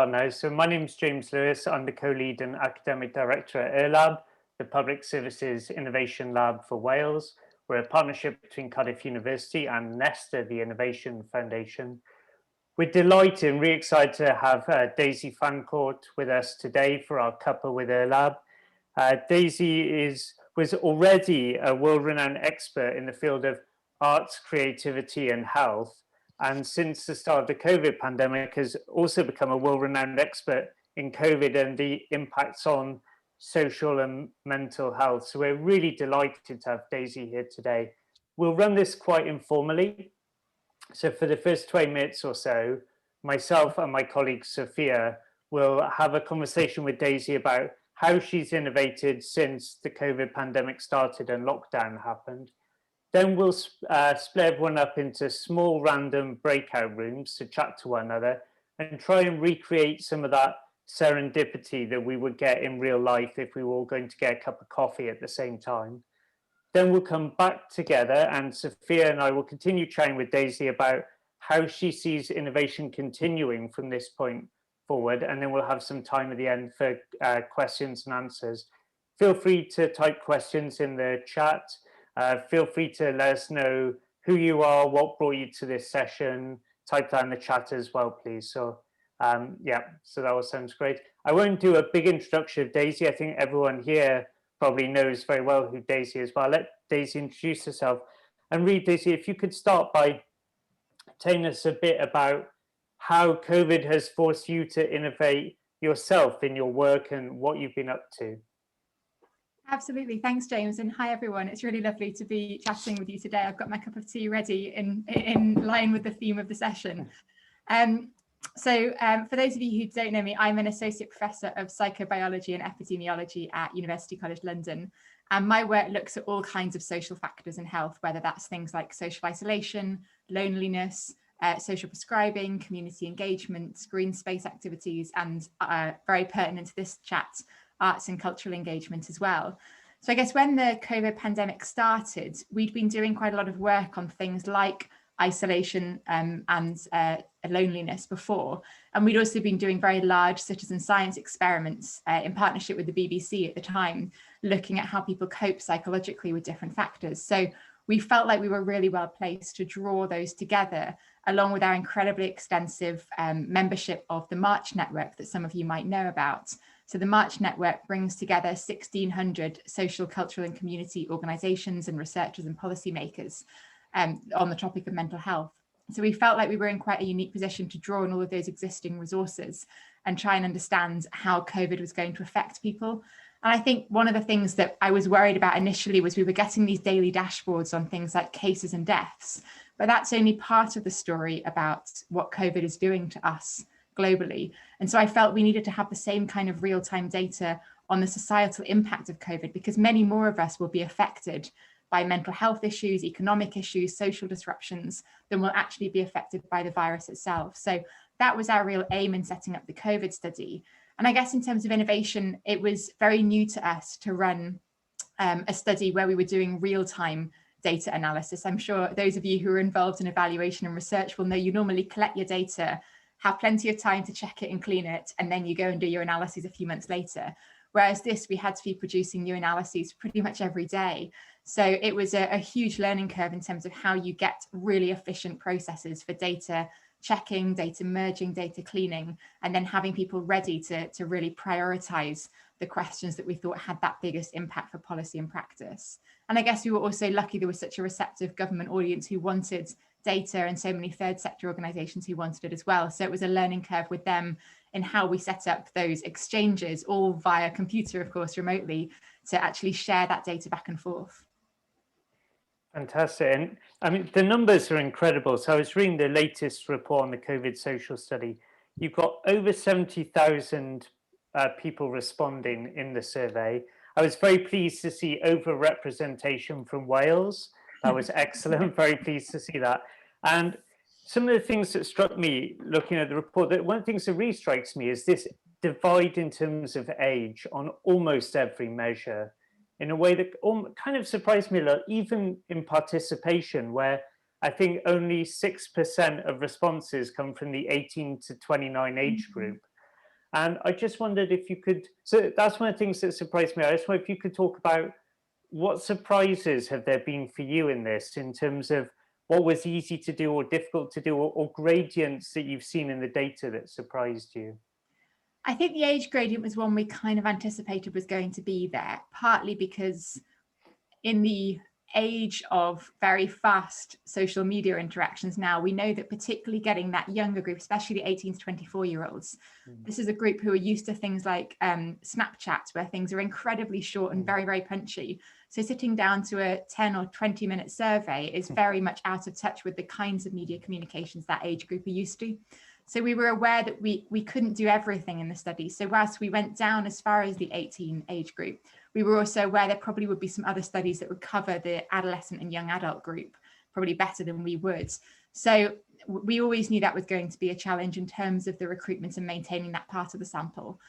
Now. So my name is James Lewis. I'm the co-lead and academic director at EIRLab, the Public Services Innovation Lab for Wales. We're a partnership between Cardiff University and Nesta, the Innovation Foundation. We're delighted and really excited to have Daisy Fancourt with us today for our cuppa with EIRLab. Daisy was already a world-renowned expert in the field of arts, creativity and health. And since the start of the COVID pandemic has also become a world-renowned expert in COVID and the impacts on social and mental health. So we're really delighted to have Daisy here today. We'll run this quite informally. So for the first 20 minutes or so, myself and my colleague Sophia will have a conversation with Daisy about how she's innovated since the COVID pandemic started and lockdown happened. Then we'll split everyone up into small random breakout rooms to chat to one another and try and recreate some of that serendipity that we would get in real life if we were all going to get a cup of coffee at the same time. Then we'll come back together and Sophia and I will continue chatting with Daisy about how she sees innovation continuing from this point forward. And then we'll have some time at the end for questions and answers. Feel free to type questions in the chat. Feel free to let us know who you are, what brought you to this session. Type that in the chat as well, please. So yeah, so that all sounds great. I won't do a big introduction of Daisy. I think everyone here probably knows very well who Daisy is, but I'll let Daisy introduce herself. And really, Daisy, if you could start by telling us a bit about how COVID has forced you to innovate yourself in your work and what you've been up to. Absolutely. Thanks, James. And hi, everyone. It's really lovely to be chatting with you today. I've got my cup of tea ready in line with the theme of the session. So for those of you who don't know me, I'm an associate professor of psychobiology and epidemiology at University College London. And my work looks at all kinds of social factors in health, whether that's things like social isolation, loneliness, social prescribing, community engagement, green space activities, and very pertinent to this chat, arts and cultural engagement as well. So I guess when the COVID pandemic started, we'd been doing quite a lot of work on things like isolation and loneliness before. And we'd also been doing very large citizen science experiments in partnership with the BBC at the time, looking at how people cope psychologically with different factors. So we felt like we were really well placed to draw those together, along with our incredibly extensive membership of the March network that some of you might know about. So the March network brings together 1,600 social, cultural and community organisations and researchers and policymakers on the topic of mental health. So we felt like we were in quite a unique position to draw on all of those existing resources and try and understand how COVID was going to affect people. And I think one of the things that I was worried about initially was we were getting these daily dashboards on things like cases and deaths, but that's only part of the story about what COVID is doing to us globally. And so I felt we needed to have the same kind of real-time data on the societal impact of COVID, because many more of us will be affected by mental health issues, economic issues, social disruptions than will actually be affected by the virus itself. So that was our real aim in setting up the COVID study. And I guess in terms of innovation, it was very new to us to run a study where we were doing real-time data analysis. I'm sure those of you who are involved in evaluation and research will know you normally collect your data, have plenty of time to check it and clean it, and then you go and do your analyses a few months later. Whereas this, we had to be producing new analyses pretty much every day. So it was a huge learning curve in terms of how you get really efficient processes for data checking, data merging, data cleaning, and then having people ready to really prioritize the questions that we thought had that biggest impact for policy and practice. And I guess we were also lucky there was such a receptive government audience who wanted data, and so many third sector organisations who wanted it as well. So it was a learning curve with them in how we set up those exchanges, all via computer, of course, remotely, to actually share that data back and forth. Fantastic. And I mean, the numbers are incredible. So I was reading the latest report on the COVID social study. You've got over 70,000 people responding in the survey. I was very pleased to see over-representation from Wales. That was excellent. Very pleased to see that. And some of the things that struck me looking at the report, that one of the things that really strikes me is this divide in terms of age on almost every measure, in a way that kind of surprised me a lot, even in participation, where I think only 6% of responses come from the 18 to 29 age group. And I just wondered if you could, so that's one of the things that surprised me. I just wonder if you could talk about what surprises have there been for you in this, in terms of what was easy to do or difficult to do, or gradients that you've seen in the data that surprised you? I think the age gradient was one we kind of anticipated was going to be there, partly because in the age of very fast social media interactions now, we know that particularly getting that younger group, especially the 18 to 24-year-olds, this is a group who are used to things like Snapchat, where things are incredibly short and very, very punchy. So sitting down to a 10 or 20-minute survey is very much out of touch with the kinds of media communications that age group are used to. So we were aware that we couldn't do everything in the study. So whilst we went down as far as the 18 age group, we were also aware there probably would be some other studies that would cover the adolescent and young adult group probably better than we would. So we always knew that was going to be a challenge in terms of the recruitment and maintaining that part of the sample.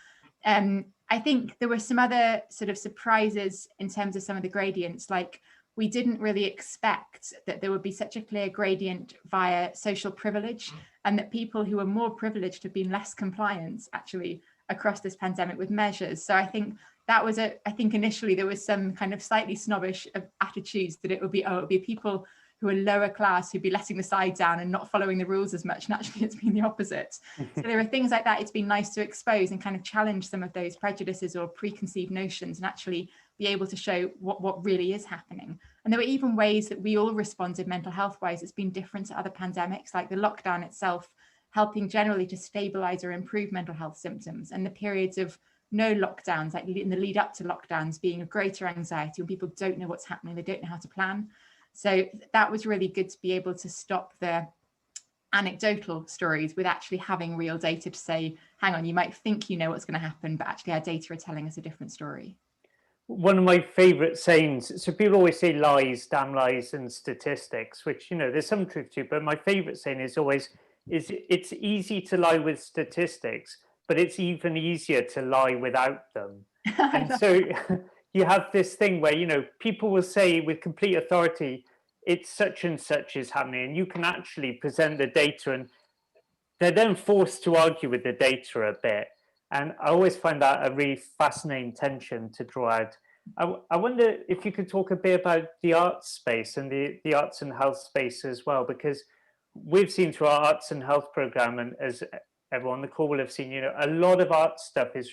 I think there were some other sort of surprises in terms of some of the gradients, like we didn't really expect that there would be such a clear gradient via social privilege, and that people who are more privileged have been less compliant actually across this pandemic with measures. So I think that was I think initially there was some kind of slightly snobbish attitudes that it would be people who are lower class who'd be letting the side down and not following the rules as much. And actually it's been the opposite. So there are things like that. It's been nice to expose and kind of challenge some of those prejudices or preconceived notions and actually be able to show what really is happening. And there were even ways that we all responded mental health wise. It's been different to other pandemics, like the lockdown itself, helping generally to stabilize or improve mental health symptoms, and the periods of no lockdowns, like in the lead up to lockdowns, being a greater anxiety when people don't know what's happening, they don't know how to plan. So that was really good to be able to stop the anecdotal stories with actually having real data to say, hang on, you might think you know what's going to happen, but actually our data are telling us a different story. One of my favorite sayings, so people always say lies, damn lies, and statistics, which, there's some truth to, but my favorite saying is always, it's easy to lie with statistics, but it's even easier to lie without them. And so you have this thing where, people will say with complete authority, it's such and such is happening, and you can actually present the data, and they're then forced to argue with the data a bit. And I always find that a really fascinating tension to draw out. I wonder if you could talk a bit about the arts space and the arts and health space as well, because we've seen through our arts and health program, and as everyone on the call will have seen, a lot of art stuff has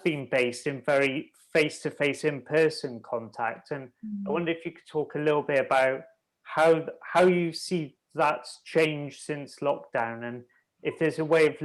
been based in very face-to-face, in-person contact. And I wonder if you could talk a little bit about how you see that's changed since lockdown, and if there's a way of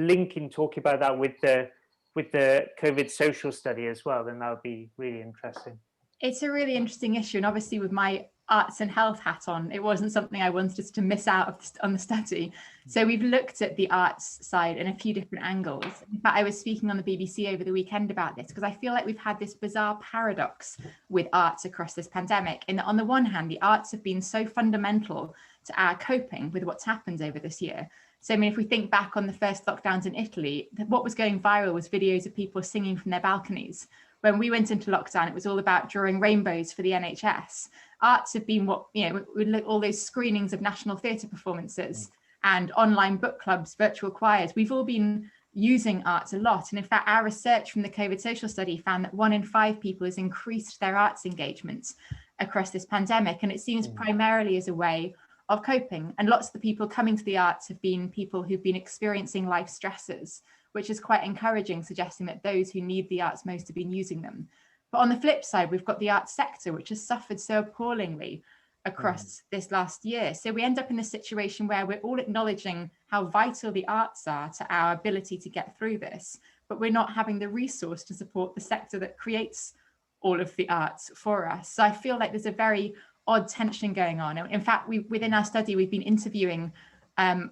talking about that with the COVID social study as well, then that would be really interesting. It's a really interesting issue, and obviously with my arts and health hat on, it wasn't something I wanted to miss out on the study. So we've looked at the arts side in a few different angles. In fact, I was speaking on the BBC over the weekend about this because I feel like we've had this bizarre paradox with arts across this pandemic, in that on the one hand, the arts have been so fundamental to our coping with what's happened over this year. So, I mean, if we think back on the first lockdowns in Italy, what was going viral was videos of people singing from their balconies. When we went into lockdown, it was all about drawing rainbows for the NHS. Arts have been all those screenings of national theatre performances and online book clubs, virtual choirs. We've all been using arts a lot. And in fact, our research from the COVID social study found that 1 in 5 people has increased their arts engagement across this pandemic. And it seems primarily as a way of coping. And lots of the people coming to the arts have been people who've been experiencing life stresses, which is quite encouraging, suggesting that those who need the arts most have been using them. But on the flip side, we've got the arts sector, which has suffered so appallingly across this last year. So we end up in a situation where we're all acknowledging how vital the arts are to our ability to get through this, but we're not having the resource to support the sector that creates all of the arts for us. So I feel like there's a very odd tension going on. In fact, within our study, we've been interviewing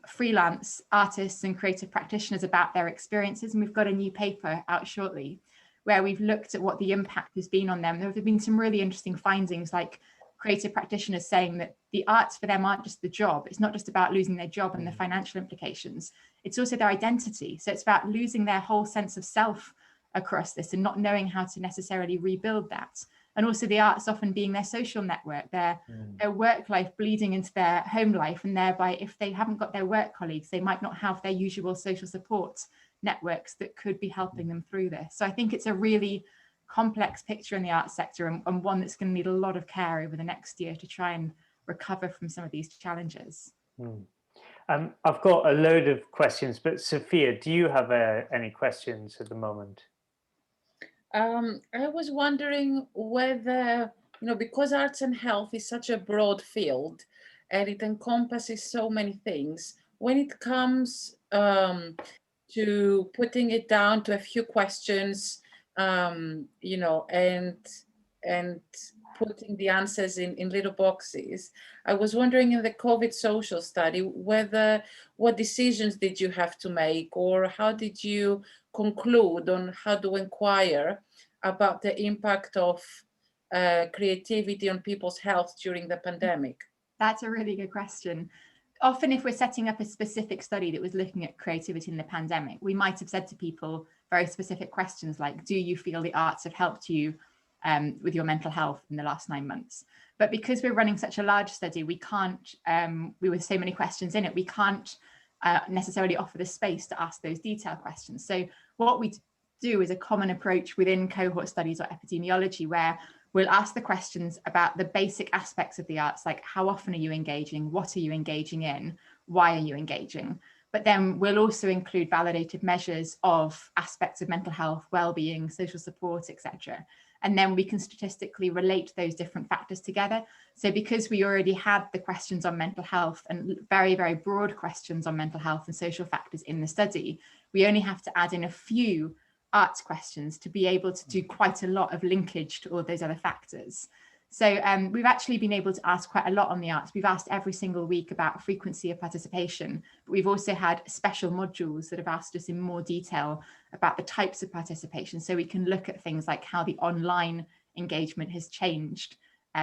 freelance artists and creative practitioners about their experiences, and we've got a new paper out shortly where we've looked at what the impact has been on them. There have been some really interesting findings, like creative practitioners saying that the arts for them aren't just the job. It's not just about losing their job and the financial implications. It's also their identity. So it's about losing their whole sense of self across this and not knowing how to necessarily rebuild that. And also the arts often being their social network, their work life bleeding into their home life, and thereby if they haven't got their work colleagues, they might not have their usual social support networks that could be helping them through this. So I think it's a really complex picture in the arts sector, and one that's going to need a lot of care over the next year to try and recover from some of these challenges. I've got a load of questions, but Sophia, do you have any questions at the moment? I was wondering whether, because arts and health is such a broad field and it encompasses so many things, when it comes to putting it down to a few questions, and putting the answers in little boxes, I was wondering in the COVID social study, what decisions did you have to make, or how did you conclude on how to inquire about the impact of creativity on people's health during the pandemic? That's a really good question. Often if we're setting up a specific study that was looking at creativity in the pandemic, we might have said to people very specific questions like, do you feel the arts have helped you with your mental health in the last 9 months? But because we're running such a large study, we can't, with so many questions in it, we can't necessarily offer the space to ask those detailed questions. So what we do is a common approach within cohort studies or epidemiology, where we'll ask the questions about the basic aspects of the arts, like how often are you engaging, what are you engaging in, why are you engaging? But then we'll also include validated measures of aspects of mental health, well-being, social support, etc. And then we can statistically relate those different factors together. So because we already had the questions on mental health and very, very broad questions on mental health and social factors in the study, we only have to add in a few arts questions to be able to do quite a lot of linkage to all those other factors. So we've actually been able to ask quite a lot on the arts. We've asked every single week about frequency of participation, but we've also had special modules that have asked us in more detail about the types of participation. So we can look at things like how the online engagement has changed,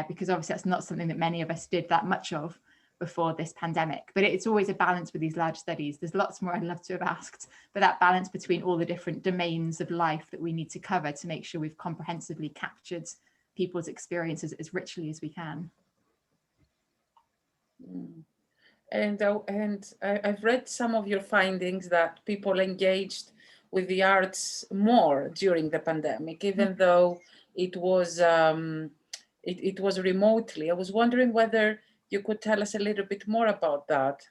because obviously that's not something that many of us did that much of before this pandemic. But it's always a balance with these large studies. There's lots more I'd love to have asked, but that balance between all the different domains of life that we need to cover to make sure we've comprehensively captured people's experiences as richly as we can. And I've read some of your findings that people engaged with the arts more during the pandemic, even though it was it was remotely. I was wondering whether you could tell us a little bit more about that.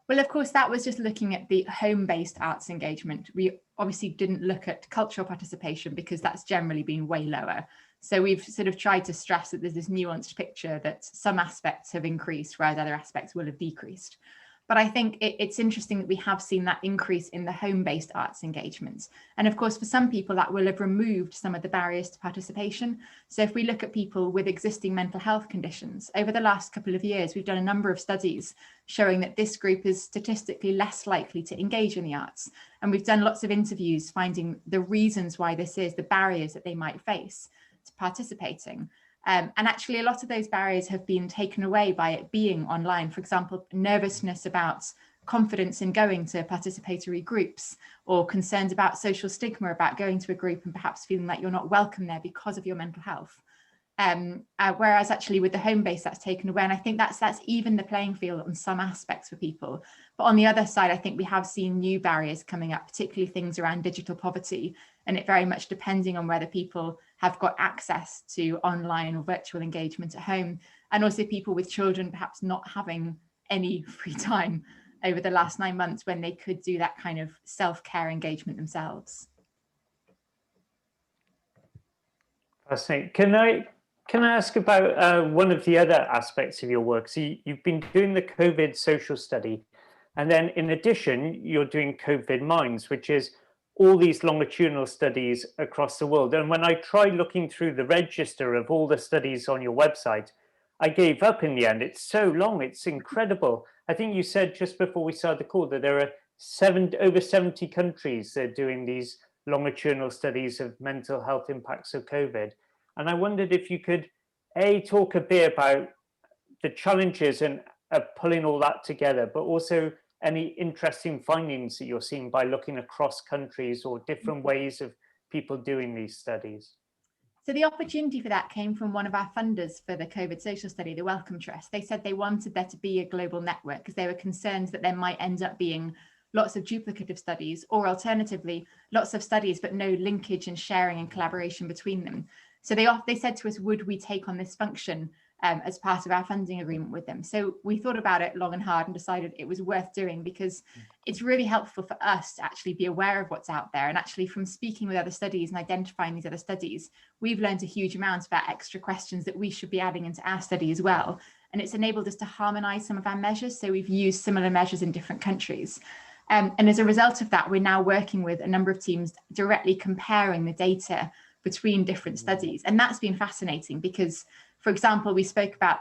Well, of course, that was just looking at the home-based arts engagement. We obviously didn't look at cultural participation because that's generally been way lower. So we've sort of tried to stress that there's this nuanced picture that some aspects have increased, whereas other aspects will have decreased. But I think it's interesting that we have seen that increase in the home-based arts engagements. And of course, for some people, that will have removed some of the barriers to participation. So if we look at people with existing mental health conditions, over the last couple of years, we've done a number of studies showing that this group is statistically less likely to engage in the arts. And we've done lots of interviews finding the reasons why this is, the barriers that they might face to participating. And actually, a lot of those barriers have been taken away by it being online. For example, nervousness about confidence in going to participatory groups, or concerns about social stigma about going to a group and perhaps feeling like you're not welcome there because of your mental health. Whereas actually with the home base, that's taken away. And I think that's even the playing field on some aspects for people. But on the other side, I think we have seen new barriers coming up, particularly things around digital poverty. And it very much depending on whether people have got access to online or virtual engagement at home, and also people with children perhaps not having any free time over the last 9 months when they could do that kind of self-care engagement themselves. Fascinating. Can I ask about one of the other aspects of your work? So you've been doing the COVID social study, and then in addition, you're doing COVID Minds, which is all these longitudinal studies across the world. And when I tried looking through the register of all the studies on your website, I gave up in the end. It's so long, it's incredible. I think you said just before we started the call that there are over 70 countries that are doing these longitudinal studies of mental health impacts of COVID. And I wondered if you could, talk a bit about the challenges and pulling all that together, but also any interesting findings that you're seeing by looking across countries or different ways of people doing these studies. So the opportunity for that came from one of our funders for the COVID social study, the Wellcome Trust. They said they wanted there to be a global network because they were concerned that there might end up being lots of duplicative studies, or alternatively, lots of studies, but no linkage and sharing and collaboration between them. So they said to us, would we take on this function as part of our funding agreement with them? So we thought about it long and hard and decided it was worth doing, because it's really helpful for us to actually be aware of what's out there. And actually, from speaking with other studies and identifying these other studies, we've learned a huge amount about extra questions that we should be adding into our study as well. And it's enabled us to harmonize some of our measures. So we've used similar measures in different countries. And as a result of that, we're now working with a number of teams directly comparing the data between different studies. And that's been fascinating because, for example, we spoke about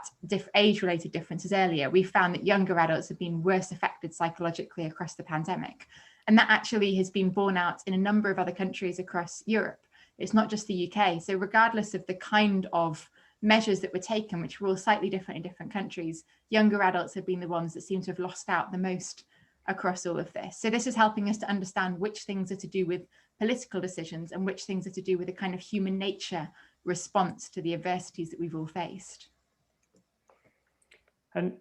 age-related differences earlier. We found that younger adults have been worse affected psychologically across the pandemic. And that actually has been borne out in a number of other countries across Europe. It's not just the UK. So regardless of the kind of measures that were taken, which were all slightly different in different countries, younger adults have been the ones that seem to have lost out the most across all of this. So this is helping us to understand which things are to do with political decisions and which things are to do with a kind of human nature response to the adversities that we've all faced. And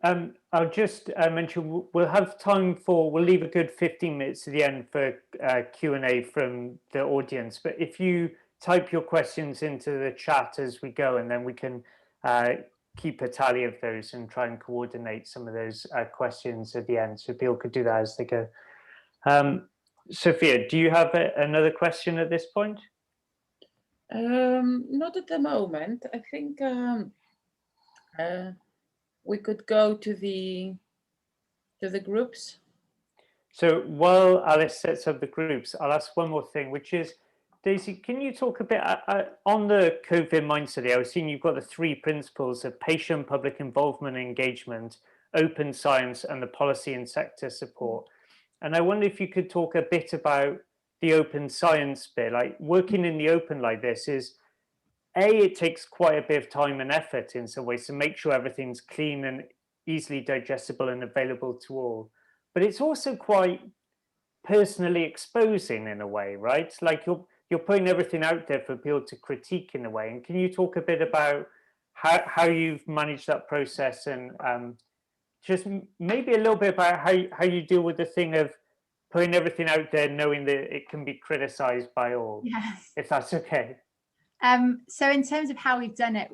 I'll just mention, we'll have time for, we'll leave a good 15 minutes to the end for Q&A from the audience. But if you type your questions into the chat as we go, and then we can keep a tally of those and try and coordinate some of those questions at the end. So people could do that as they go. Sophia, do you have another question at this point? Not at the moment. I think we could go to the groups. So while Alice sets up the groups, I'll ask one more thing, which is, Daisy, can you talk a bit on the COVID Mind study? I was seeing you've got the 3 principles of patient, public involvement and engagement, open science, and the policy and sector support. And I wonder if you could talk a bit about the open science bit. Like, working in the open like this is, it takes quite a bit of time and effort in some ways to make sure everything's clean and easily digestible and available to all. But it's also quite personally exposing in a way, right? Like you're putting everything out there for people to critique in a way. And can you talk a bit about how you've managed that process, and just maybe a little bit about how you deal with the thing of putting everything out there, knowing that it can be criticized by all, Yes. if that's okay. So in terms of how we've done it,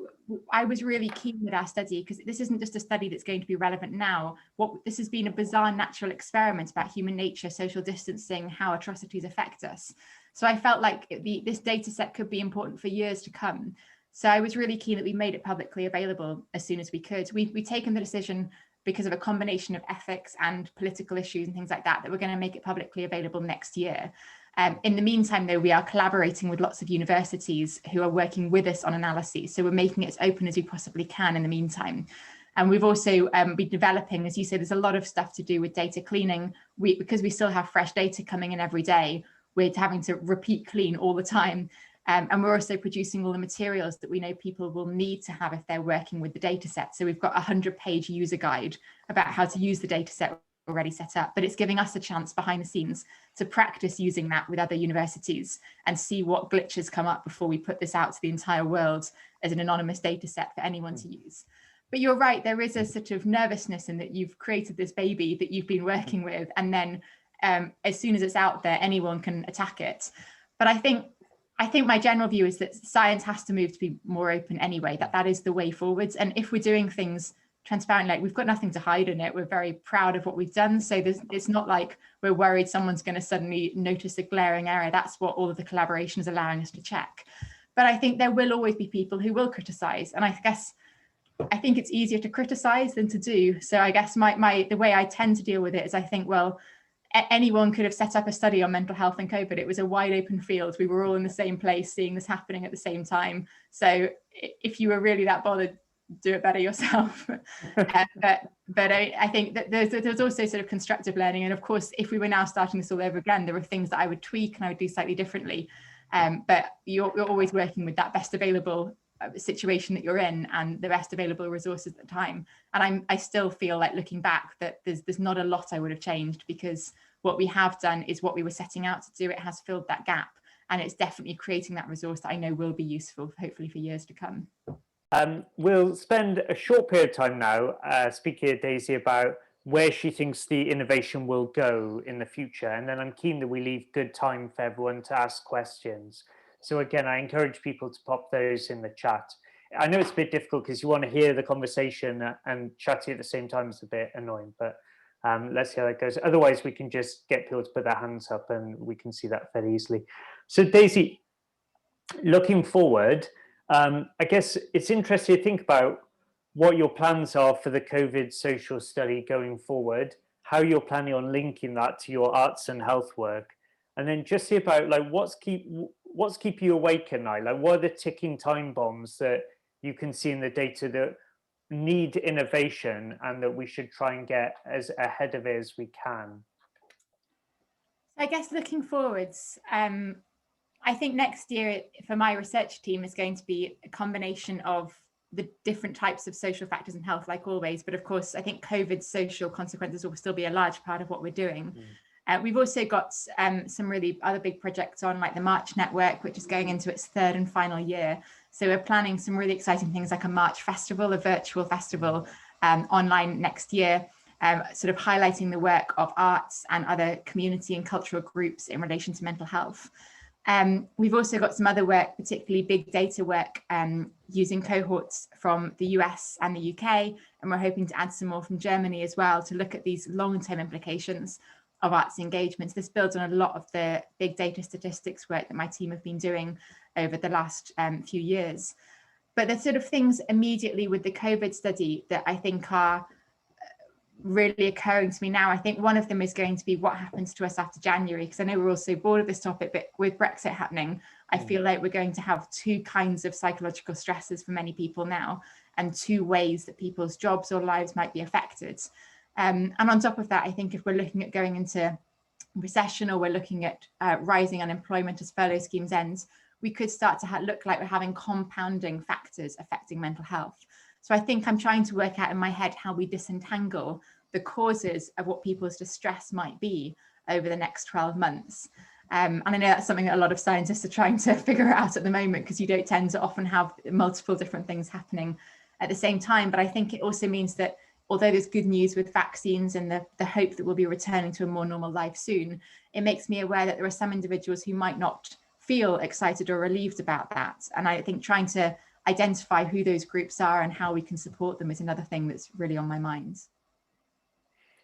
I was really keen with our study, because this isn't just a study that's going to be relevant now. This has been a bizarre natural experiment about human nature, social distancing, how atrocities affect us. So I felt like this data set could be important for years to come. So I was really keen that we made it publicly available as soon as we could. We've taken the decision, because of a combination of ethics and political issues and things like that, that we're going to make it publicly available next year. In the meantime, though, we are collaborating with lots of universities who are working with us on analyses. So we're making it as open as we possibly can in the meantime. And we've also been developing, as you say, there's a lot of stuff to do with data cleaning. Because we still have fresh data coming in every day, we're having to repeat clean all the time. And we're also producing all the materials that we know people will need to have if they're working with the data set. So we've got a 100-page user guide about how to use the data set already set up, but it's giving us a chance behind the scenes to practice using that with other universities and see what glitches come up before we put this out to the entire world as an anonymous data set for anyone to use. But you're right, there is a sort of nervousness in that you've created this baby that you've been working with, and then as soon as it's out there, anyone can attack it. But I think my general view is that science has to move to be more open anyway, that is the way forwards. And if we're doing things transparently, like, we've got nothing to hide in it, we're very proud of what we've done. So it's not like we're worried someone's going to suddenly notice a glaring error. That's what all of the collaboration is allowing us to check. But I think there will always be people who will criticize. And I think it's easier to criticize than to do. So I guess the way I tend to deal with it is, I think, well, anyone could have set up a study on mental health and COVID. It was a wide open field. We were all in the same place seeing this happening at the same time. So if you were really that bothered, do it better yourself. But I think that there's also sort of constructive learning. And of course, if we were now starting this all over again, there are things that I would tweak and I would do slightly differently. But you're always working with that best available situation that you're in and the best available resources at the time. And I still feel like, looking back, that there's not a lot I would have changed, because what we have done is what we were setting out to do. It has filled that gap, and it's definitely creating that resource that I know will be useful, hopefully, for years to come. We'll spend a short period of time now speaking to Daisy about where she thinks the innovation will go in the future. And then I'm keen that we leave good time for everyone to ask questions. So again, I encourage people to pop those in the chat. I know it's a bit difficult because you want to hear the conversation and chatting at the same time is a bit annoying, but let's see how that goes. Otherwise, we can just get people to put their hands up and we can see that fairly easily. So Daisy, looking forward, I guess it's interesting to think about what your plans are for the COVID social study going forward, how you're planning on linking that to your arts and health work, and then just see about like what's keep you awake at night, like what are the ticking time bombs that you can see in the data that need innovation and that we should try and get as ahead of it as we can. I guess looking forwards, I think next year for my research team is going to be a combination of the different types of social factors in health, like always. But of course, I think COVID's social consequences will still be a large part of what we're doing. We've also got some really other big projects on, like the March Network, which is going into its third and final year. So we're planning some really exciting things like a March Festival, a virtual festival online next year, sort of highlighting the work of arts and other community and cultural groups in relation to mental health. We've also got some other work, particularly big data work, using cohorts from the US and the UK, and we're hoping to add some more from Germany as well to look at these long-term implications of arts engagement. This builds on a lot of the big data statistics work that my team have been doing over the last few years. But the sort of things immediately with the COVID study that I think are really occurring to me now, I think one of them is going to be what happens to us after January, because I know we're all so bored of this topic, but with Brexit happening, I feel like we're going to have two kinds of psychological stresses for many people now, and two ways that people's jobs or lives might be affected. And on top of that, I think if we're looking at going into recession, or we're looking at rising unemployment as furlough schemes end, we could start to look like we're having compounding factors affecting mental health. So I think I'm trying to work out in my head how we disentangle the causes of what people's distress might be over the next 12 months. And I know that's something that a lot of scientists are trying to figure out at the moment, because you don't tend to often have multiple different things happening at the same time. But I think it also means that although there's good news with vaccines and the hope that we'll be returning to a more normal life soon, it makes me aware that there are some individuals who might not feel excited or relieved about that. And I think trying to identify who those groups are and how we can support them is another thing that's really on my mind.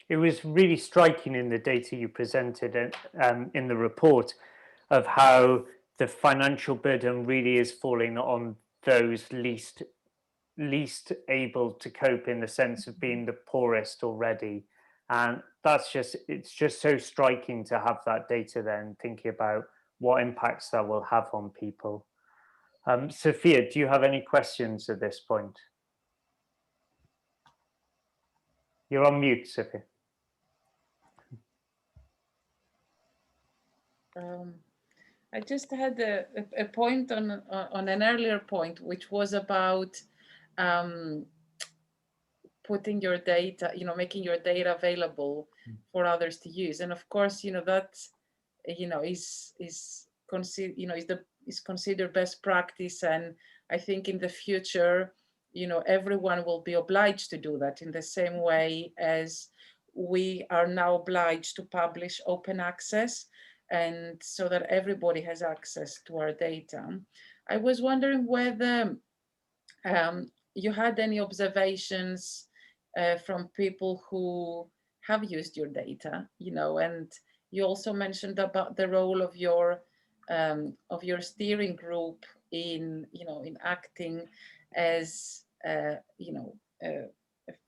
It was really striking in the data you presented in the report of how the financial burden really is falling on those least able to cope, in the sense of being the poorest already. And it's just so striking to have that data then, thinking about what impacts that will have on people. Sophia, do you have any questions at this point? You're on mute, Sophia. I just had a point on an earlier point, which was about putting your data, making your data available for others to use. And of course, that, is considered best practice. And I think in the future, everyone will be obliged to do that in the same way as we are now obliged to publish open access, and so that everybody has access to our data. I was wondering whether you had any observations from people who have used your data, and you also mentioned about the role of your steering group in acting as a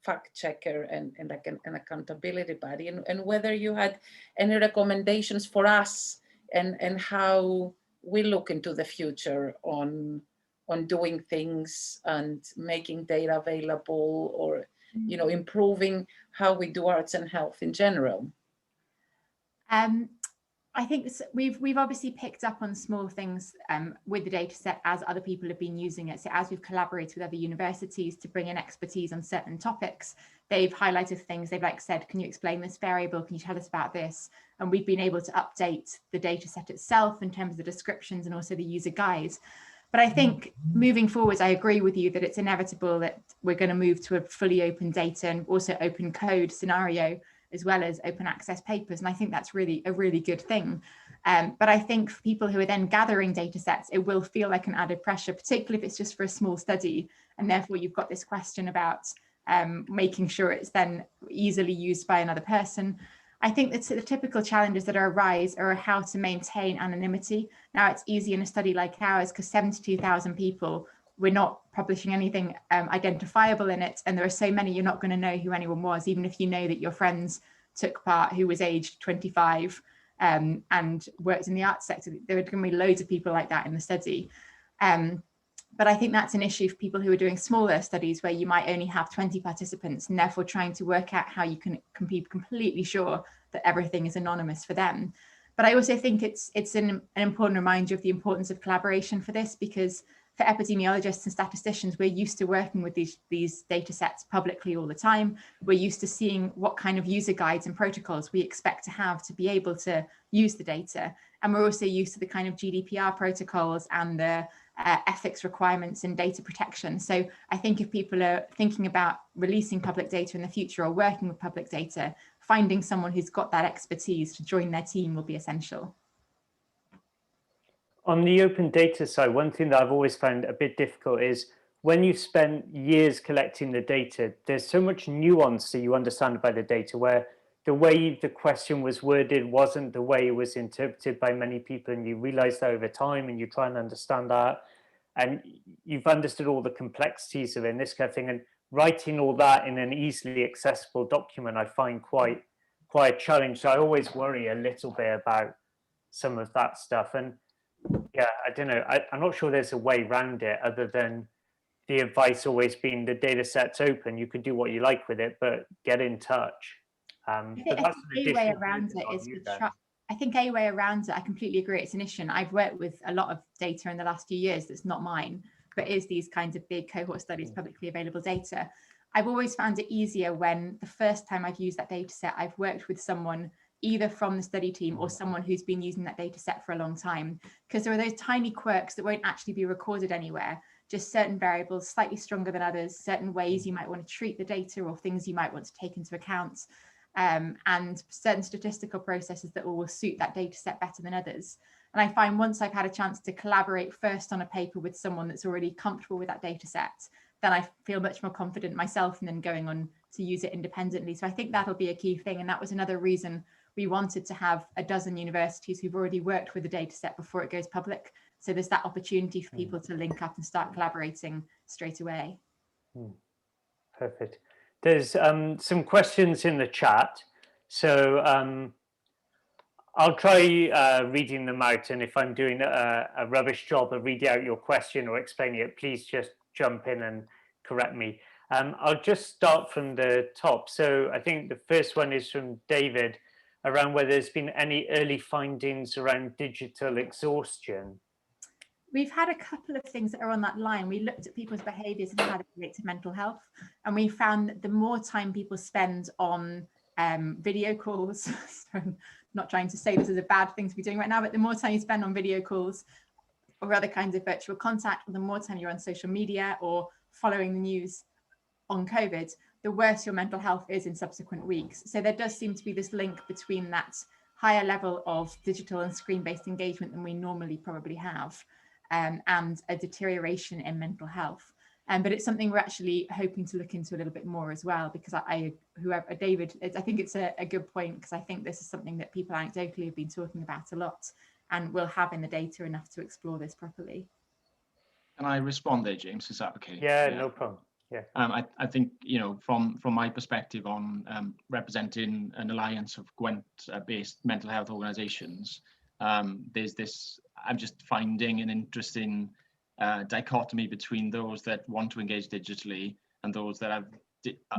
fact checker and like an accountability body, and whether you had any recommendations for us and how we look into the future on doing things and making data available, or improving how we do arts and health in general. I think we've obviously picked up on small things with the data set as other people have been using it. So as we've collaborated with other universities to bring in expertise on certain topics, they've highlighted things. They've said, can you explain this variable? Can you tell us about this? And we've been able to update the data set itself in terms of the descriptions and also the user guide. But I think moving forwards, I agree with you that it's inevitable that we're going to move to a fully open data and also open code scenario, as well as open access papers. And I think that's really a really good thing. But I think for people who are then gathering data sets, it will feel like an added pressure, particularly if it's just for a small study. And therefore you've got this question about making sure it's then easily used by another person. I think that the typical challenges that arise are how to maintain anonymity. Now, it's easy in a study like ours because 72,000 people, we're not publishing anything identifiable in it. And there are so many, you're not going to know who anyone was, even if you know that your friends took part who was aged 25 and worked in the arts sector. There are going to be loads of people like that in the study. But I think that's an issue for people who are doing smaller studies where you might only have 20 participants, and therefore trying to work out how you can be completely sure that everything is anonymous for them. But I also think it's an important reminder of the importance of collaboration for this, because for epidemiologists and statisticians, we're used to working with these data sets publicly all the time. We're used to seeing what kind of user guides and protocols we expect to have to be able to use the data. And we're also used to the kind of GDPR protocols and the ethics requirements and data protection. So I think if people are thinking about releasing public data in the future or working with public data, finding someone who's got that expertise to join their team will be essential. On the open data side, one thing that I've always found a bit difficult is when you've spent years collecting the data, there's so much nuance that you understand about the data, where the way the question was worded wasn't the way it was interpreted by many people, and you realize that over time and you try and understand that, and you've understood all the complexities of it and this kind of thing, and writing all that in an easily accessible document I find quite a challenge. So I always worry a little bit about some of that stuff. And yeah, I don't know, I'm not sure there's a way around it other than the advice always being the data set's open, you can do what you like with it, but get in touch. I think a way around it is I think a way around it, I completely agree, it's an issue. I've worked with a lot of data in the last few years that's not mine, but is these kinds of big cohort studies, publicly available data. I've always found it easier when the first time I've used that data set, I've worked with someone either from the study team or someone who's been using that data set for a long time, because there are those tiny quirks that won't actually be recorded anywhere, just certain variables slightly stronger than others, certain ways you might want to treat the data or things you might want to take into account. And certain statistical processes that will suit that data set better than others. And I find once I've had a chance to collaborate first on a paper with someone that's already comfortable with that data set, then I feel much more confident myself and then going on to use it independently. So I think that'll be a key thing. And that was another reason we wanted to have a dozen universities who've already worked with the data set before it goes public. So there's that opportunity for people to link up and start collaborating straight away. Perfect. There's some questions in the chat, so I'll try reading them out, and if I'm doing a rubbish job of reading out your question or explaining it, please just jump in and correct me. I'll just start from the top. So I think the first one is from David around whether there's been any early findings around digital exhaustion. We've had a couple of things that are on that line. We looked at people's behaviours and how they relate to mental health. And we found that the more time people spend on video calls, so I'm not trying to say this is a bad thing to be doing right now, but the more time you spend on video calls or other kinds of virtual contact, or the more time you're on social media or following the news on COVID, the worse your mental health is in subsequent weeks. So there does seem to be this link between that higher level of digital and screen-based engagement than we normally probably have. And a deterioration in mental health. But it's something we're actually hoping to look into a little bit more as well, because David, I think it's a good point, because I think this is something that people anecdotally have been talking about a lot, and we'll have in the data enough to explore this properly. Can I respond there, James? Is that okay? Yeah, no problem. Yeah. I think, you know, from my perspective on representing an alliance of Gwent-based mental health organisations, there's this, I'm just finding an interesting dichotomy between those that want to engage digitally and those that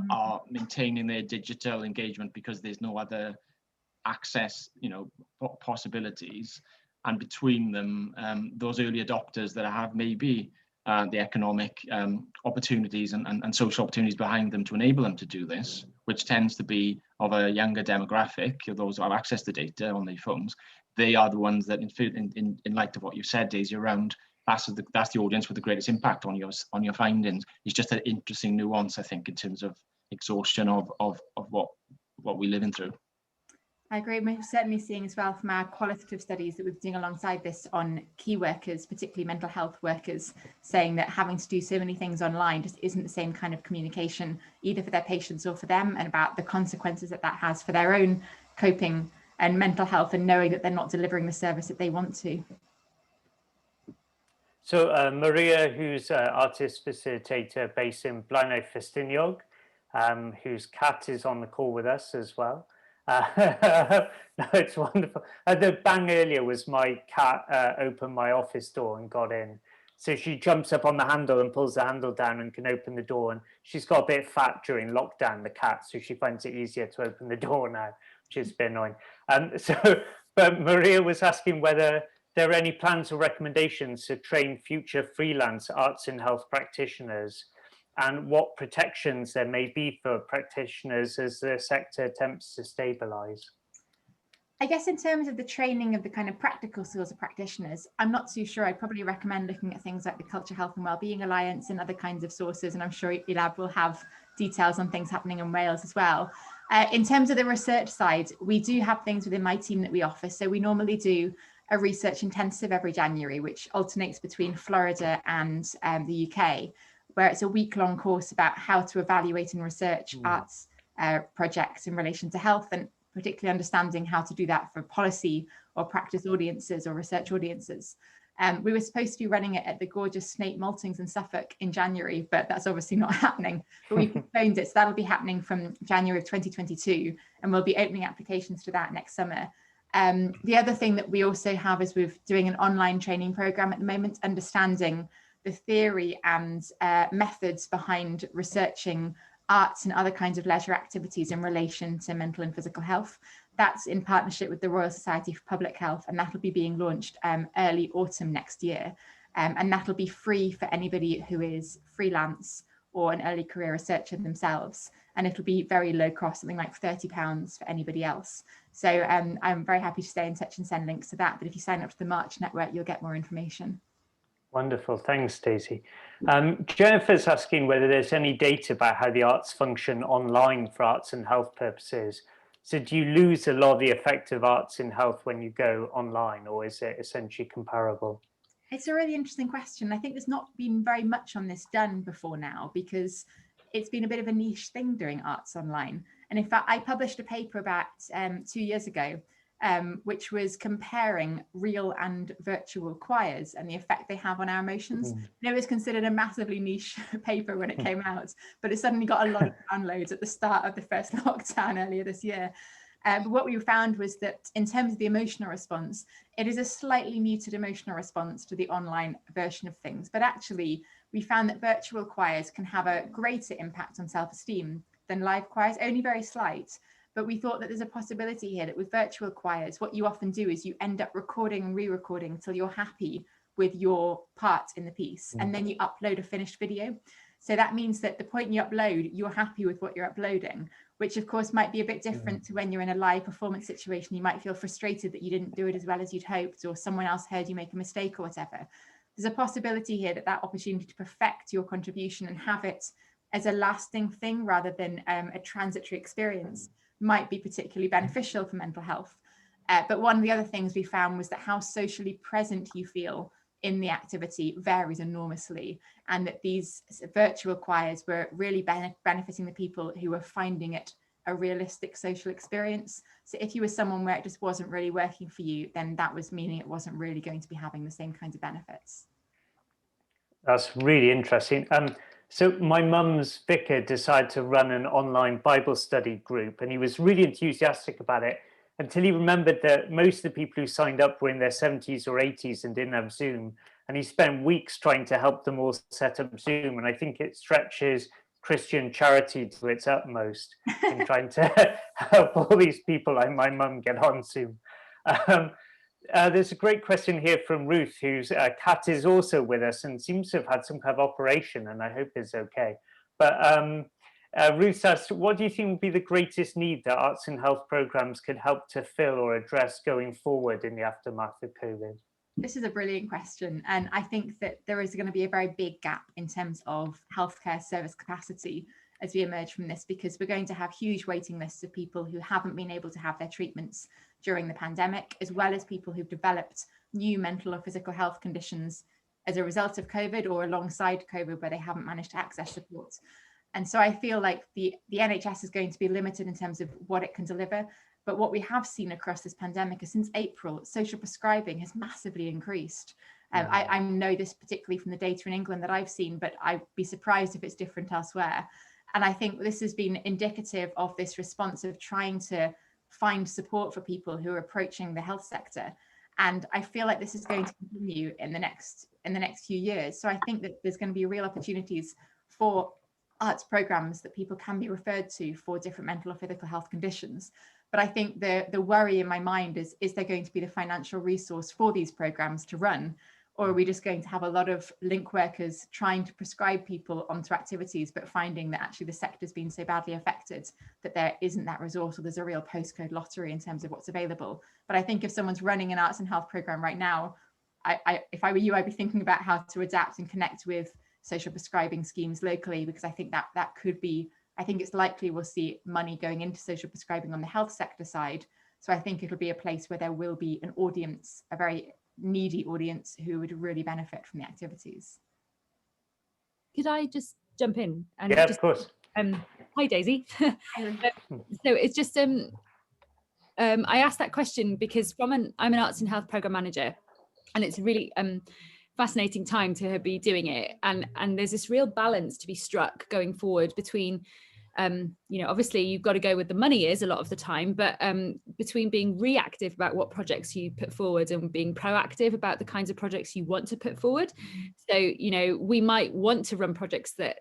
are maintaining their digital engagement because there's no other access, you know, possibilities. And between them, those early adopters that have maybe the economic opportunities and social opportunities behind them to enable them to do this, which tends to be of a younger demographic, those who have access to data on their phones. They are the ones that, in light of what you said, Daisy, around that's the audience with the greatest impact on your findings. It's just an interesting nuance, I think, in terms of exhaustion of what we're living through. I agree. We're certainly seeing as well from our qualitative studies that we're doing alongside this on key workers, particularly mental health workers, saying that having to do so many things online just isn't the same kind of communication, either for their patients or for them, and about the consequences that has for their own coping and mental health, and knowing that they're not delivering the service that they want to. So Maria, who's an artist facilitator based in Blaenau Ffestiniog, whose cat is on the call with us as well. No, it's wonderful. The bang earlier was my cat opened my office door and got in. So she jumps up on the handle and pulls the handle down and can open the door. And she's got a bit fat during lockdown, the cat, so she finds it easier to open the door now, which is a bit annoying. But Maria was asking whether there are any plans or recommendations to train future freelance arts and health practitioners, and what protections there may be for practitioners as the sector attempts to stabilise. I guess in terms of the training of the kind of practical skills of practitioners, I'm not too sure. I'd probably recommend looking at things like the Culture, Health and Wellbeing Alliance and other kinds of sources, and I'm sure eLab will have details on things happening in Wales as well. In terms of the research side, we do have things within my team that we offer. So we normally do a research intensive every January, which alternates between Florida and the UK, where it's a week-long course about how to evaluate and research arts projects in relation to health, and particularly understanding how to do that for policy or practice audiences or research audiences. We were supposed to be running it at the gorgeous Snape Maltings in Suffolk in January, but that's obviously not happening. But we postponed it, so that'll be happening from January of 2022, and we'll be opening applications to that next summer. The other thing that we also have is we're doing an online training program at the moment, understanding the theory and methods behind researching arts and other kinds of leisure activities in relation to mental and physical health. That's in partnership with the Royal Society for Public Health, and that'll be being launched early autumn next year. And that'll be free for anybody who is freelance or an early career researcher themselves. And it'll be very low cost, something like £30 for anybody else. So I'm very happy to stay in touch and send links to that. But if you sign up to the March network, you'll get more information. Wonderful, thanks, Stacey. Jennifer's asking whether there's any data about how the arts function online for arts and health purposes. So do you lose a lot of the effect of arts in health when you go online, or is it essentially comparable? It's a really interesting question. I think there's not been very much on this done before now, because it's been a bit of a niche thing doing arts online. And in fact, I published a paper about 2 years ago, which was comparing real and virtual choirs and the effect they have on our emotions. It was considered a massively niche paper when it came out, but it suddenly got a lot of downloads at the start of the first lockdown earlier this year. But what we found was that in terms of the emotional response, it is a slightly muted emotional response to the online version of things. But actually, we found that virtual choirs can have a greater impact on self-esteem than live choirs, only very slight. But we thought that there's a possibility here that with virtual choirs, what you often do is you end up recording and re-recording until you're happy with your part in the piece, and then you upload a finished video. So that means that the point you upload, you're happy with what you're uploading, which of course might be a bit different to when you're in a live performance situation. You might feel frustrated that you didn't do it as well as you'd hoped, or someone else heard you make a mistake or whatever. There's a possibility here that that opportunity to perfect your contribution and have it as a lasting thing rather than a transitory experience might be particularly beneficial for mental health. But one of the other things we found was that how socially present you feel in the activity varies enormously, and that these virtual choirs were really benefiting the people who were finding it a realistic social experience. So if you were someone where it just wasn't really working for you, then that was meaning it wasn't really going to be having the same kinds of benefits. That's really interesting. So my mum's vicar decided to run an online Bible study group, and he was really enthusiastic about it until he remembered that most of the people who signed up were in their 70s or 80s and didn't have Zoom. And he spent weeks trying to help them all set up Zoom. And I think it stretches Christian charity to its utmost in trying to help all these people like my mum get on Zoom. There's a great question here from Ruth, whose cat is also with us and seems to have had some kind of operation, and I hope is okay. But Ruth asks, what do you think would be the greatest need that arts and health programs could help to fill or address going forward in the aftermath of COVID? This is a brilliant question. And I think that there is going to be a very big gap in terms of healthcare service capacity as we emerge from this, because we're going to have huge waiting lists of people who haven't been able to have their treatments during the pandemic, as well as people who've developed new mental or physical health conditions as a result of COVID or alongside COVID, where they haven't managed to access support. And so I feel like the NHS is going to be limited in terms of what it can deliver. But what we have seen across this pandemic is since April, social prescribing has massively increased. I know this particularly from the data in England that I've seen, but I'd be surprised if it's different elsewhere. And I think this has been indicative of this response of trying to find support for people who are approaching the health sector. And I feel like this is going to continue in the next few years. So I think that there's going to be real opportunities for arts programs that people can be referred to for different mental or physical health conditions. But I think the worry in my mind is there going to be the financial resource for these programs to run? Or are we just going to have a lot of link workers trying to prescribe people onto activities, but finding that actually the sector's been so badly affected that there isn't that resource, or there's a real postcode lottery in terms of what's available? But I think if someone's running an arts and health program right now, if I were you, I'd be thinking about how to adapt and connect with social prescribing schemes locally, because I think that could be, I think it's likely we'll see money going into social prescribing on the health sector side. So I think it'll be a place where there will be an audience, a very needy audience, who would really benefit from the activities. Could I just jump in? And yeah, just, of course. Hi, Daisy. So it's just, I asked that question because I'm an arts and health program manager, and it's really fascinating time to be doing it. And there's this real balance to be struck going forward between, obviously you've got to go where the money is a lot of the time, but between being reactive about what projects you put forward and being proactive about the kinds of projects you want to put forward. So, we might want to run projects that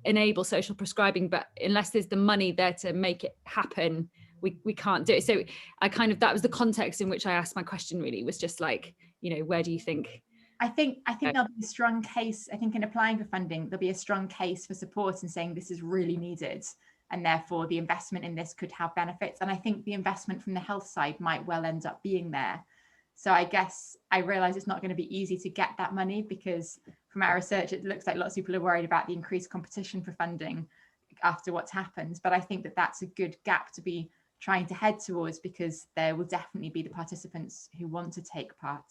enable social prescribing, but unless there's the money there to make it happen, we can't do it. So that was the context in which I asked my question, really, was just like, where do you think? I think there'll be a strong case. I think in applying for funding, there'll be a strong case for support and saying this is really needed, and therefore the investment in this could have benefits. And I think the investment from the health side might well end up being there. So I guess I realise it's not going to be easy to get that money, because from our research, it looks like lots of people are worried about the increased competition for funding after what's happened. But I think that that's a good gap to be trying to head towards, because there will definitely be the participants who want to take part.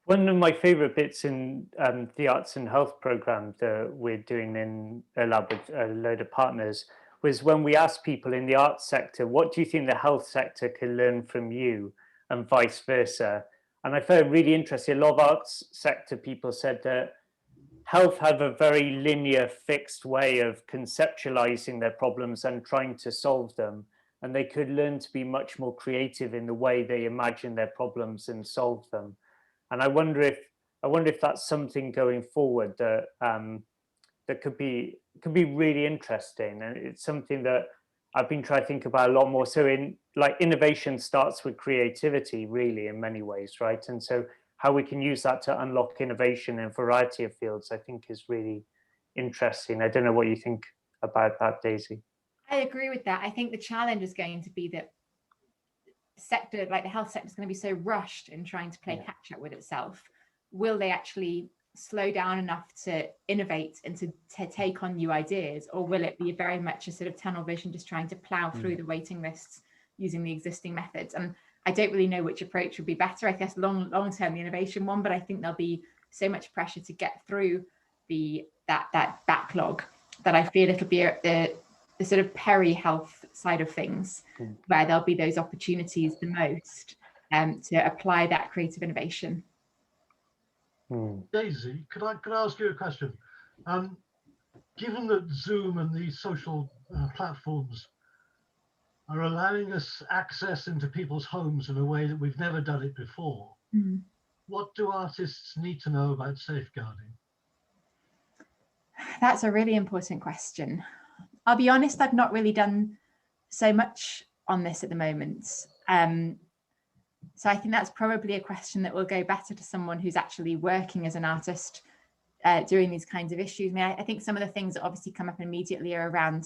One of my favourite bits in the arts and health programme that we're doing in a lab with a load of partners was when we asked people in the arts sector, what do you think the health sector can learn from you, and vice versa? And I found it really interesting. A lot of arts sector people said that health have a very linear, fixed way of conceptualising their problems and trying to solve them. And they could learn to be much more creative in the way they imagine their problems and solve them. And I wonder if that's something going forward that that could be really interesting, and it's something that I've been trying to think about a lot more. So innovation starts with creativity, really, in many ways, right? And so how we can use that to unlock innovation in a variety of fields, I think, is really interesting. I don't know what you think about that, Daisy. I agree with that. I think the challenge is going to be that sector, like the health sector, is going to be so rushed in trying to play catch up with itself. Will they actually slow down enough to innovate and to take on new ideas, or will it be very much a sort of tunnel vision, just trying to plow through the waiting lists using the existing methods? And I don't really know which approach would be better. I guess long term the innovation one, but I think there'll be so much pressure to get through that backlog that I feel it'll be the sort of peri-health side of things where there'll be those opportunities the most to apply that creative innovation. Daisy, could I ask you a question? Given that Zoom and these social platforms are allowing us access into people's homes in a way that we've never done it before, what do artists need to know about safeguarding? That's a really important question. I'll be honest, I've not really done so much on this at the moment. So I think that's probably a question that will go better to someone who's actually working as an artist doing these kinds of issues. I mean, I think some of the things that obviously come up immediately are around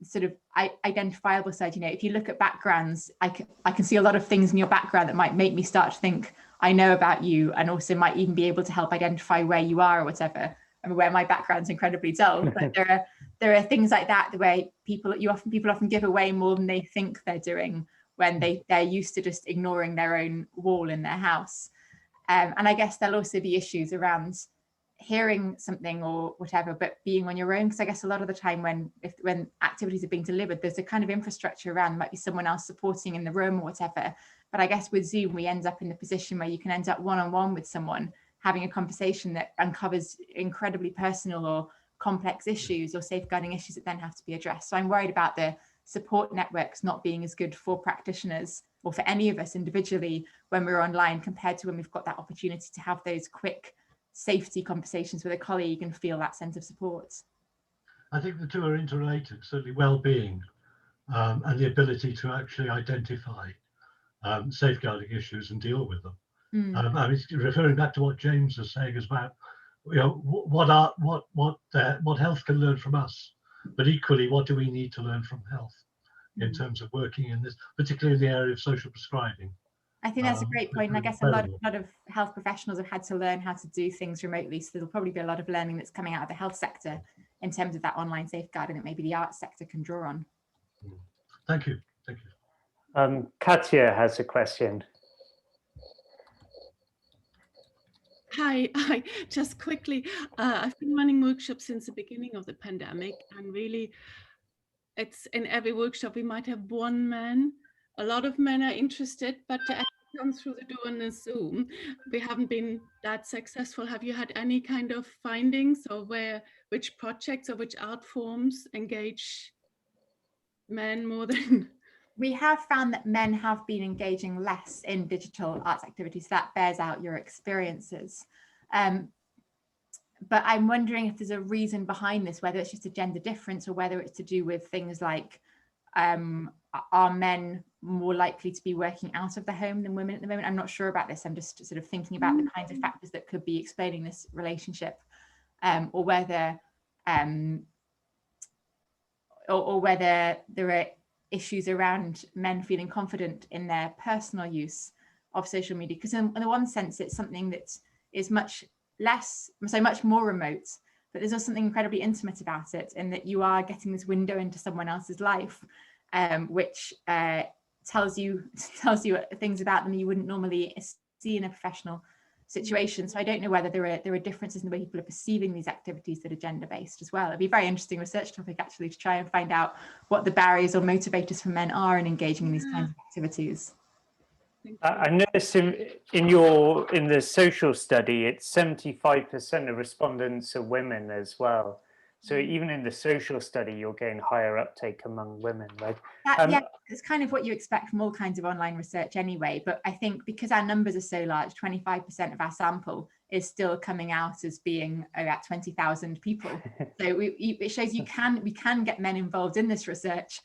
sort of identifiable side. You know, if you look at backgrounds, I can see a lot of things in your background that might make me start to think I know about you, and also might even be able to help identify where you are or whatever. I mean, where my background's incredibly dull, but there are things like that, the way people often give away more than they think they're doing when they're used to just ignoring their own wall in their house. And I guess there'll also be issues around hearing something or whatever, but being on your own, because I guess a lot of the time when activities are being delivered, there's a kind of infrastructure around, might be someone else supporting in the room or whatever. But I guess with Zoom, we end up in the position where you can end up one-on-one with someone, having a conversation that uncovers incredibly personal or complex issues or safeguarding issues that then have to be addressed. So I'm worried about the support networks not being as good for practitioners or for any of us individually when we're online, compared to when we've got that opportunity to have those quick safety conversations with a colleague and feel that sense of support. I think the two are interrelated, certainly well-being and the ability to actually identify safeguarding issues and deal with them. I mean, referring back to what James was saying is about, you know, what health can learn from us, but equally, what do we need to learn from health in terms of working in this, particularly in the area of social prescribing. I think that's a great point. And I guess a lot of health professionals have had to learn how to do things remotely. So there'll probably be a lot of learning that's coming out of the health sector in terms of that online safeguarding that maybe the arts sector can draw on. Thank you. Thank you. Katya has a question. Hi, just quickly, I've been running workshops since the beginning of the pandemic, and really it's in every workshop we might have one man. A lot of men are interested, but to actually come through the door on a Zoom, we haven't been that successful. Have you had any kind of findings, or which projects or which art forms engage men more than? We have found that men have been engaging less in digital arts activities. That bears out your experiences. But I'm wondering if there's a reason behind this, whether it's just a gender difference or whether it's to do with things like, are men more likely to be working out of the home than women at the moment? I'm not sure about this. I'm just sort of thinking about the kinds of factors that could be explaining this relationship, or whether there are issues around men feeling confident in their personal use of social media. Because in one sense, it's something that is much more remote, but there's also something incredibly intimate about it, in that you are getting this window into someone else's life, which tells you things about them you wouldn't normally see in a professional situation. So I don't know whether there are differences in the way people are perceiving these activities that are gender-based as well. It'd be a very interesting research topic actually, to try and find out what the barriers or motivators for men are in engaging in these kinds of activities. I noticed in the social study, it's 75% of respondents are women as well. So even in the social study, you're getting higher uptake among women, right? Yeah, it's kind of what you expect from all kinds of online research anyway. But I think because our numbers are so large, 25% of our sample is still coming out as being about 20,000 people. So it shows we can get men involved in this research.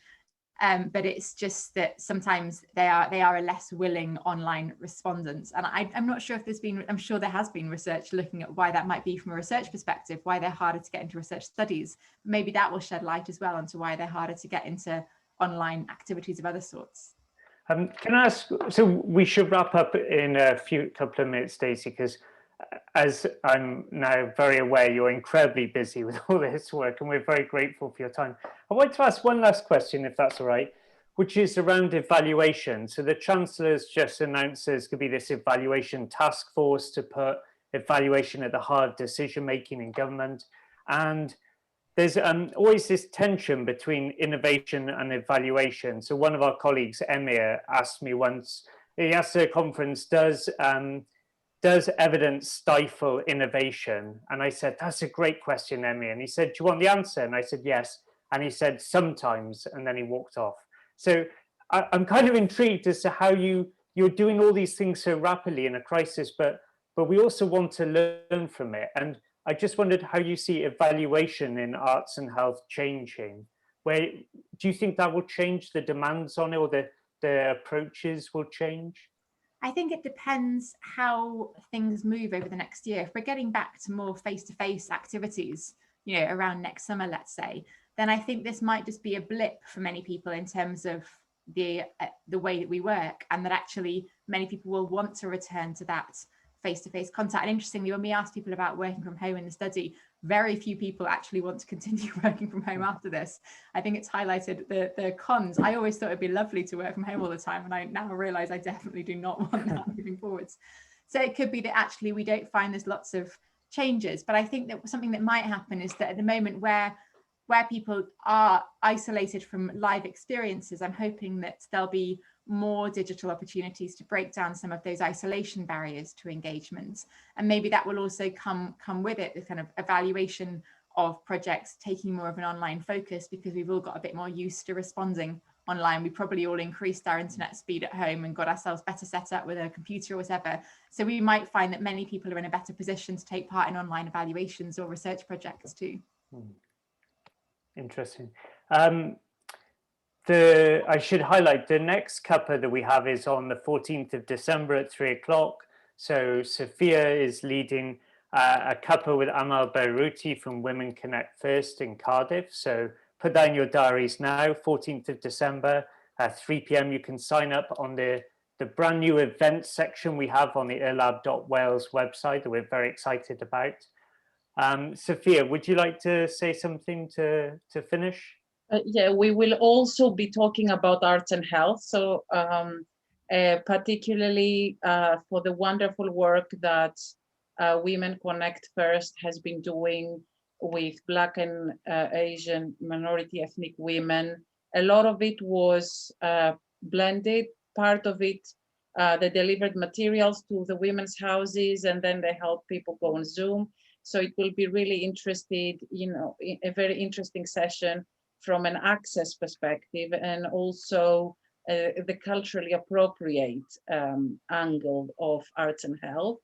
But it's just that sometimes they are a less willing online respondents. And I'm not sure if I'm sure there has been research looking at why that might be from a research perspective, why they're harder to get into research studies. Maybe that will shed light as well onto why they're harder to get into online activities of other sorts. Can I ask, so we should wrap up in a couple of minutes, Stacey, because as I'm now very aware, you're incredibly busy with all this work, and we're very grateful for your time. I want to ask one last question, if that's all right, which is around evaluation. So the Chancellor's just announced there's going to be this evaluation task force to put evaluation at the heart of decision-making in government. And there's always this tension between innovation and evaluation. So one of our colleagues, Emir, asked me once, he asked at a conference, does evidence stifle innovation? And I said, that's a great question, Emmy. And he said, do you want the answer? And I said, yes. And he said, sometimes, and then he walked off. So I'm kind of intrigued as to how you're doing all these things so rapidly in a crisis, but we also want to learn from it. And I just wondered how you see evaluation in arts and health changing. Do you think that will change the demands on it, or the approaches will change? I think it depends how things move over the next year. If we're getting back to more face-to-face activities, around next summer, let's say, then I think this might just be a blip for many people in terms of the way that we work, and that actually many people will want to return to that face-to-face contact. And interestingly, when we asked people about working from home in the study, very few people actually want to continue working from home after this. I think it's highlighted the cons. I always thought it'd be lovely to work from home all the time, and I now realize I definitely do not want that moving forwards. So it could be that actually we don't find there's lots of changes, but I think that something that might happen is that at the moment where people are isolated from live experiences, I'm hoping that there'll be more digital opportunities to break down some of those isolation barriers to engagement. And maybe that will also come with it, the kind of evaluation of projects taking more of an online focus, because we've all got a bit more used to responding online. We probably all increased our internet speed at home and got ourselves better set up with a computer or whatever. So we might find that many people are in a better position to take part in online evaluations or research projects too. Interesting. I should highlight the next cuppa that we have is on the 14th of December at 3 o'clock. So Sophia is leading a cuppa with Amal Beiruti from Women Connect First in Cardiff. So put that in your diaries now, 14th of December at 3 p.m. You can sign up on the brand new events section we have on the earlab.wales website that we're very excited about. Sophia, would you like to say something to finish? Yeah, we will also be talking about arts and health. So particularly for the wonderful work that Women Connect First has been doing with Black and Asian minority ethnic women. A lot of it was blended. Part of it, they delivered materials to the women's houses, and then they helped people go on Zoom. So it will be really interested, a very interesting session from an access perspective, and also the culturally appropriate angle of arts and health.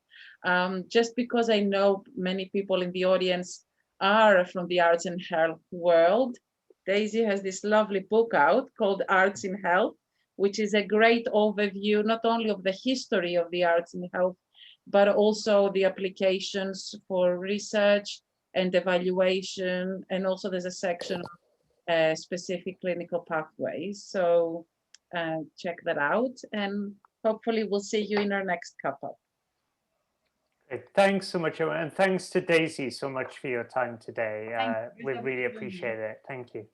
Just because I know many people in the audience are from the arts and health world, Daisy has this lovely book out called Arts in Health, which is a great overview, not only of the history of the arts in health, but also the applications for research and evaluation. And also there's a section on specific clinical pathways. So check that out, and hopefully we'll see you in our next cuppa. Thanks so much, and thanks to Daisy so much for your time today. We really appreciate it. Thank you.